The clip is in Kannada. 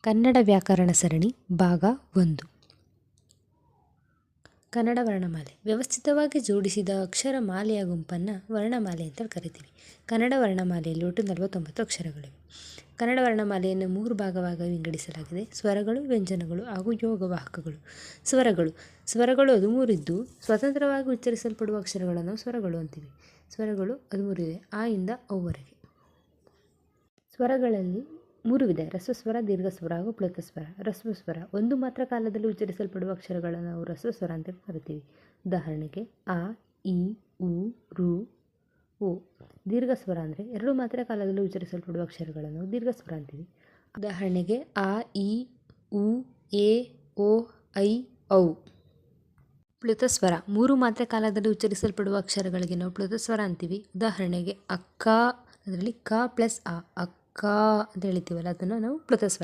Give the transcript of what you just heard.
ಕನ್ನಡ ವ್ಯಾಕರಣ ಸರಣಿ ಭಾಗ 1. ಕನ್ನಡ ವರ್ಣಮಾಲೆ. ವ್ಯವಸ್ಥಿತವಾಗಿ ಜೋಡಿಸಿದ ಅಕ್ಷರ ಮಾಲೆಯ ಗುಂಪನ್ನು ವರ್ಣಮಾಲೆ ಅಂತ ಕರಿತೀವಿ. ಕನ್ನಡ ವರ್ಣಮಾಲೆಯಲ್ಲಿ ಒಟ್ಟು 49 ಅಕ್ಷರಗಳಿವೆ. ಕನ್ನಡ ವರ್ಣಮಾಲೆಯನ್ನು 3 ಭಾಗವಾಗಿ ವಿಂಗಡಿಸಲಾಗಿದೆ: ಸ್ವರಗಳು, ವ್ಯಂಜನಗಳು ಹಾಗೂ ಯೋಗವಾಹಕಗಳು. ಸ್ವರಗಳು 13 ಇದ್ದು ಸ್ವತಂತ್ರವಾಗಿ ಉಚ್ಚರಿಸಲ್ಪಡುವ ಅಕ್ಷರಗಳನ್ನು ಸ್ವರಗಳು ಅಂತೀವಿ. ಸ್ವರಗಳು 13 ಇದೆ, ಆ ಇಂದ ಔವರೆಗೆ. ಸ್ವರಗಳಲ್ಲಿ 3 ವಿಧ: ರಸ್ವಸ್ವರ, ದೀರ್ಘಸ್ವರ ಹಾಗೂ ಪ್ಲುತಸ್ವರ. ರಸ್ವಸ್ವರ ಒಂದು ಮಾತ್ರ ಕಾಲದಲ್ಲಿ ಉಚ್ಚರಿಸಲ್ಪಡುವ ಅಕ್ಷರಗಳನ್ನು ನಾವು ರಸ್ವಸ್ವರ ಅಂತ ಕರಿತೀವಿ. ಉದಾಹರಣೆಗೆ ಆ, ಇ, ಉ, ರು, ಓ. ದೀರ್ಘಸ್ವರ ಅಂದರೆ 2 ಮಾತ್ರ ಕಾಲದಲ್ಲಿ ಉಚ್ಚರಿಸಲ್ಪಡುವ ಅಕ್ಷರಗಳನ್ನು ದೀರ್ಘಸ್ವರ ಅಂತೀವಿ. ಉದಾಹರಣೆಗೆ ಆ, ಇ, ಉ, ಎ, ಓ, ಐ, ಔ. ಪ್ಲುತಸ್ವರ 3 ಮಾತ್ರ ಕಾಲದಲ್ಲಿ ಉಚ್ಚರಿಸಲ್ಪಡುವ ಅಕ್ಷರಗಳಿಗೆ ನಾವು ಪ್ಲುತಸ್ವರ ಅಂತೀವಿ. ಉದಾಹರಣೆಗೆ ಅಕ್ಕ, ಅದರಲ್ಲಿ ಕ ಪ್ಲಸ್ ಆ, ಅಕ್ಕ ಅಂತ ಹೇಳ್ತೀವಲ್ಲ, ಅದನ್ನು ನಾವು ಪ್ಲುತಸ್ವರ.